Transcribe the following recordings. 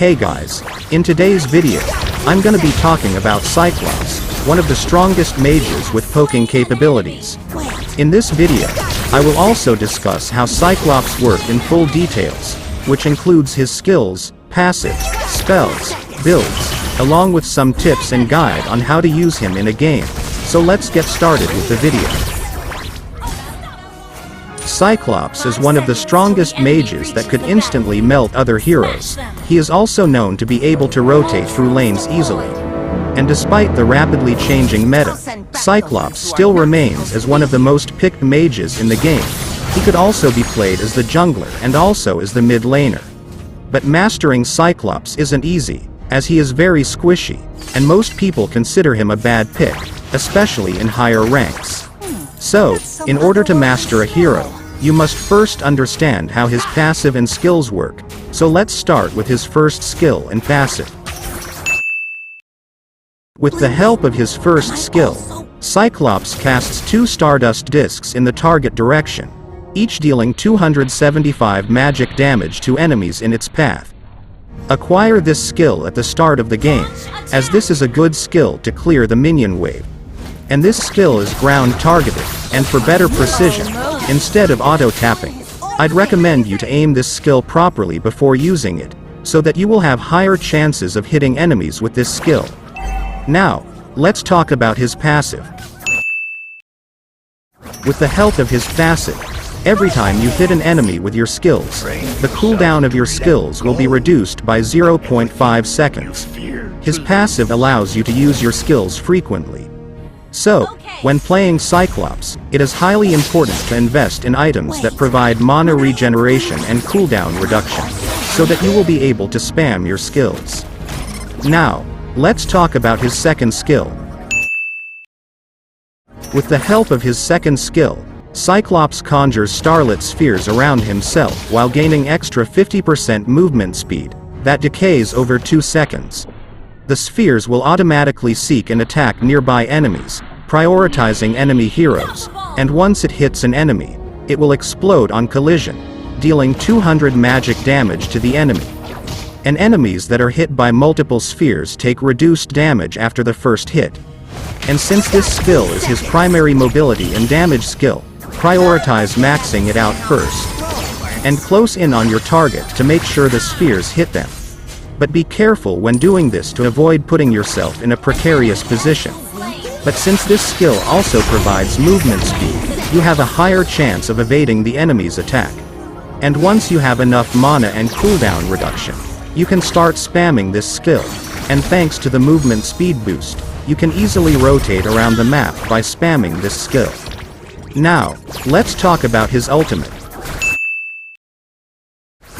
Hey guys, in today's video, I'm gonna be talking about Cyclops, one of the strongest mages with poking capabilities. In this video, I will also discuss how Cyclops work in full details, which includes his skills, passives, spells, builds, along with some tips and guide on how to use him in a game. So let's get started with the video. Cyclops is one of the strongest mages that could instantly melt other heroes. He is also known to be able to rotate through lanes easily. And despite the rapidly changing meta, Cyclops still remains as one of the most picked mages in the game. He could also be played as the jungler and also as the mid laner. But mastering Cyclops isn't easy, as he is very squishy, and most people consider him a bad pick, especially in higher ranks. So, in order to master a hero, you must first understand how his passive and skills work, so let's start with his first skill and passive. With the help of his first skill, Cyclops casts 2 Stardust discs in the target direction, each dealing 275 magic damage to enemies in its path. Acquire this skill at the start of the game, as this is a good skill to clear the minion wave. And this skill is ground targeted, and for better precision, instead of auto-tapping, I'd recommend you to aim this skill properly before using it, so that you will have higher chances of hitting enemies with this skill. Now, let's talk about his passive. With the help of his passive, every time you hit an enemy with your skills, the cooldown of your skills will be reduced by 0.5 seconds. His passive allows you to use your skills frequently. So, when playing Cyclops, it is highly important to invest in items that provide mana regeneration and cooldown reduction, so that you will be able to spam your skills. Now, let's talk about his second skill. With the help of his second skill, Cyclops conjures starlit spheres around himself while gaining extra 50% movement speed, that decays over 2 seconds. The spheres will automatically seek and attack nearby enemies, prioritizing enemy heroes, and once it hits an enemy, it will explode on collision, dealing 200 magic damage to the enemy. And enemies that are hit by multiple spheres take reduced damage after the first hit. And since this skill is his primary mobility and damage skill, prioritize maxing it out first. And close in on your target to make sure the spheres hit them. But be careful when doing this to avoid putting yourself in a precarious position. But since this skill also provides movement speed, you have a higher chance of evading the enemy's attack. And once you have enough mana and cooldown reduction, you can start spamming this skill, and thanks to the movement speed boost, you can easily rotate around the map by spamming this skill. Now, let's talk about his ultimate.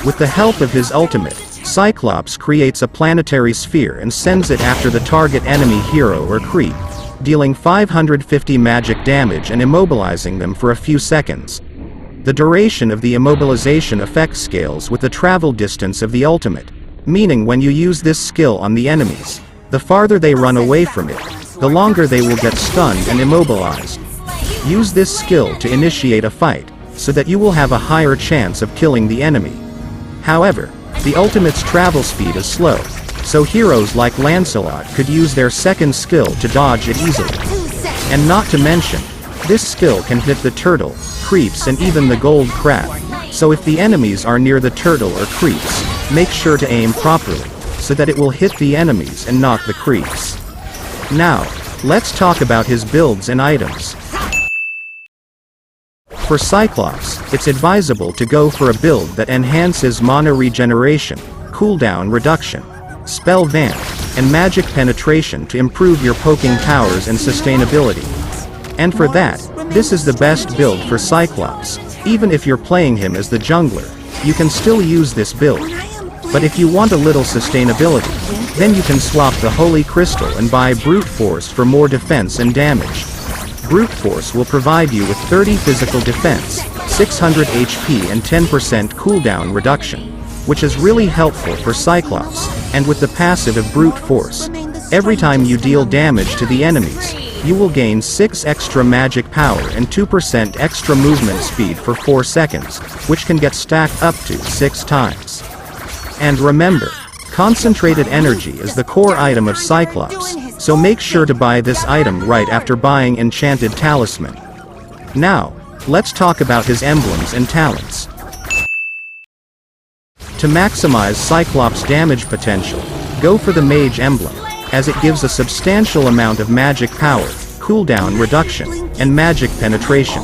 With the help of his ultimate, Cyclops creates a planetary sphere and sends it after the target enemy hero or creep, dealing 550 magic damage and immobilizing them for a few seconds. The duration of the immobilization effect scales with the travel distance of the ultimate, meaning when you use this skill on the enemies, the farther they run away from it, the longer they will get stunned and immobilized. Use this skill to initiate a fight, so that you will have a higher chance of killing the enemy. However, the ultimate's travel speed is slow, so heroes like Lancelot could use their second skill to dodge it easily. And not to mention, this skill can hit the turtle, creeps and even the gold crab, so if the enemies are near the turtle or creeps, make sure to aim properly, so that it will hit the enemies and not the creeps. Now, let's talk about his builds and items. For Cyclops, it's advisable to go for a build that enhances mana regeneration, cooldown reduction, spell vamp, and magic penetration to improve your poking powers and sustainability. And for that, this is the best build for Cyclops. Even if you're playing him as the jungler, you can still use this build. But if you want a little sustainability, then you can swap the Holy Crystal and buy Brute Force for more defense and damage. Brute Force will provide you with 30 physical defense, 600 HP and 10% cooldown reduction, which is really helpful for Cyclops. And with the passive of Brute Force, every time you deal damage to the enemies, you will gain 6 extra magic power and 2% extra movement speed for 4 seconds, which can get stacked up to 6 times. And remember, Concentrated energy is the core item of Cyclops, so make sure to buy this item right after buying Enchanted Talisman. Now, let's talk about his emblems and talents. To maximize Cyclops' damage potential, go for the Mage emblem, as it gives a substantial amount of magic power, cooldown reduction, and magic penetration.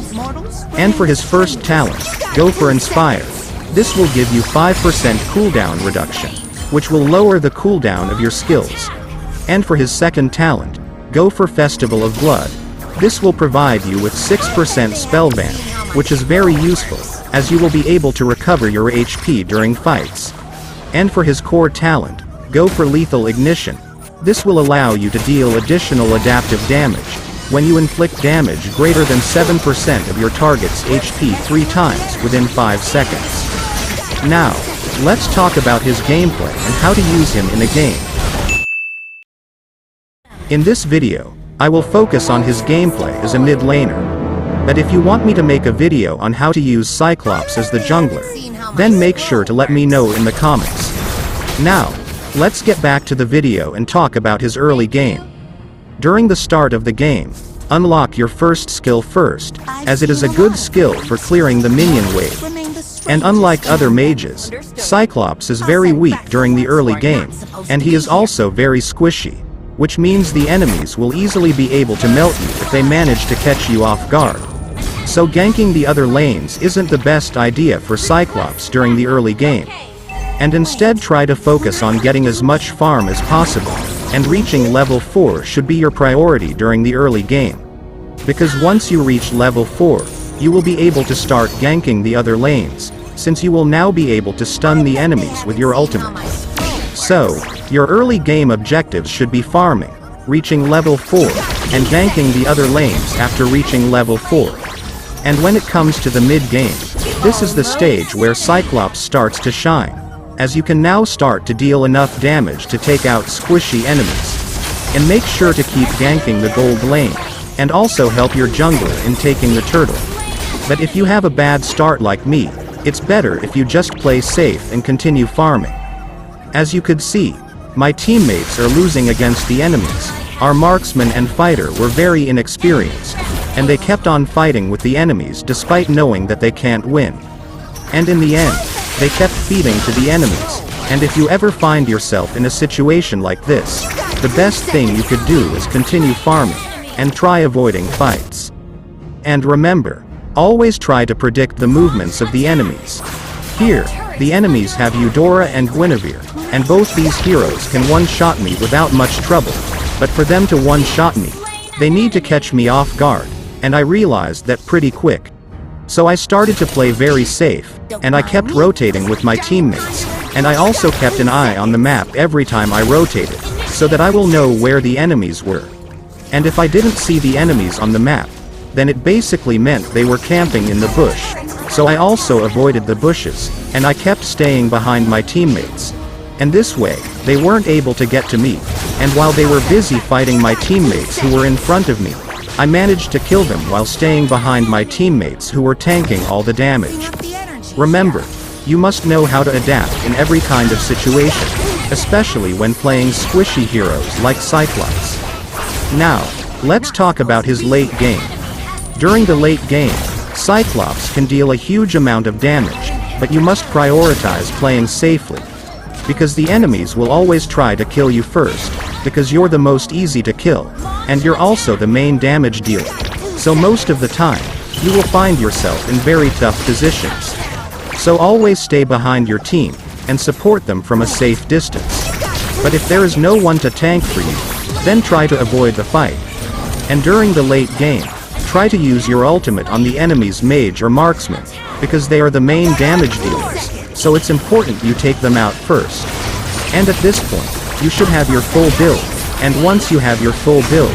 And for his first talent, go for Inspire. This will give you 5% cooldown reduction, which will lower the cooldown of your skills. And for his second talent, go for Festival of Blood. This will provide you with 6% spellband, which is very useful, as you will be able to recover your HP during fights. And for his core talent, go for Lethal Ignition. This will allow you to deal additional adaptive damage, when you inflict damage greater than 7% of your target's HP 3 times within 5 seconds. Now, let's talk about his gameplay and how to use him in a game. In this video, I will focus on his gameplay as a mid laner. But if you want me to make a video on how to use Cyclops as the jungler, then make sure to let me know in the comments. Now, let's get back to the video and talk about his early game. During the start of the game, unlock your first skill first, as it is a good skill for clearing the minion wave. And unlike other mages, Cyclops is very weak during the early game, and he is also very squishy, which means the enemies will easily be able to melt you if they manage to catch you off guard. So ganking the other lanes isn't the best idea for Cyclops during the early game. And instead try to focus on getting as much farm as possible, and reaching level 4 should be your priority during the early game. Because once you reach level 4, you will be able to start ganking the other lanes, since you will now be able to stun the enemies with your ultimate. So, your early game objectives should be farming, reaching level 4, and ganking the other lanes after reaching level 4. And when it comes to the mid-game, this is the stage where Cyclops starts to shine, as you can now start to deal enough damage to take out squishy enemies. And make sure to keep ganking the gold lane, and also help your jungler in taking the turtle. But if you have a bad start like me, it's better if you just play safe and continue farming. As you could see, my teammates are losing against the enemies. Our marksman and fighter were very inexperienced, and they kept on fighting with the enemies despite knowing that they can't win. And in the end, they kept feeding to the enemies, and if you ever find yourself in a situation like this, the best thing you could do is continue farming, and try avoiding fights. And remember, always try to predict the movements of the enemies. Here, the enemies have Eudora and Guinevere, and both these heroes can one-shot me without much trouble, but for them to one-shot me, they need to catch me off guard, and I realized that pretty quick. So I started to play very safe, and I kept rotating with my teammates, and I also kept an eye on the map every time I rotated, so that I will know where the enemies were. And if I didn't see the enemies on the map, then it basically meant they were camping in the bush, so I also avoided the bushes, and I kept staying behind my teammates. And this way, they weren't able to get to me, and while they were busy fighting my teammates who were in front of me, I managed to kill them while staying behind my teammates who were tanking all the damage. Remember, you must know how to adapt in every kind of situation, especially when playing squishy heroes like Cyclops. Now, let's talk about his late game. During the late game, Cyclops can deal a huge amount of damage, but you must prioritize playing safely. Because the enemies will always try to kill you first, because you're the most easy to kill, and you're also the main damage dealer. So most of the time, you will find yourself in very tough positions. So always stay behind your team, and support them from a safe distance. But if there is no one to tank for you, then try to avoid the fight. And during the late game, try to use your ultimate on the enemy's mage or marksman, because they are the main damage dealers, so it's important you take them out first. And at this point, you should have your full build, and once you have your full build,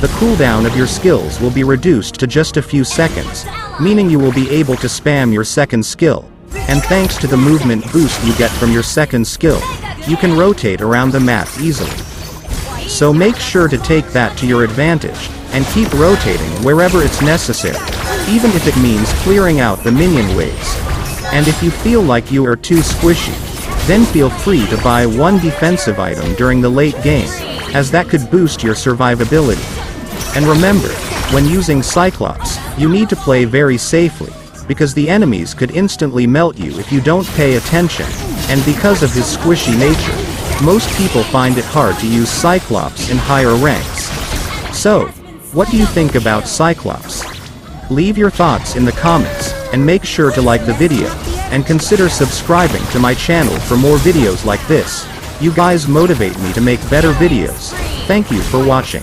the cooldown of your skills will be reduced to just a few seconds, meaning you will be able to spam your second skill. And thanks to the movement boost you get from your second skill, you can rotate around the map easily. So make sure to take that to your advantage, and keep rotating wherever it's necessary, even if it means clearing out the minion waves. And if you feel like you are too squishy, Then feel free to buy one defensive item during the late game, as that could boost your survivability. And remember, when using Cyclops, you need to play very safely, because the enemies could instantly melt you if you don't pay attention, and because of his squishy nature, most people find it hard to use Cyclops in higher ranks. So, what do you think about Cyclops? Leave your thoughts in the comments, and make sure to like the video, and consider subscribing to my channel for more videos like this. You guys motivate me to make better videos. Thank you for watching.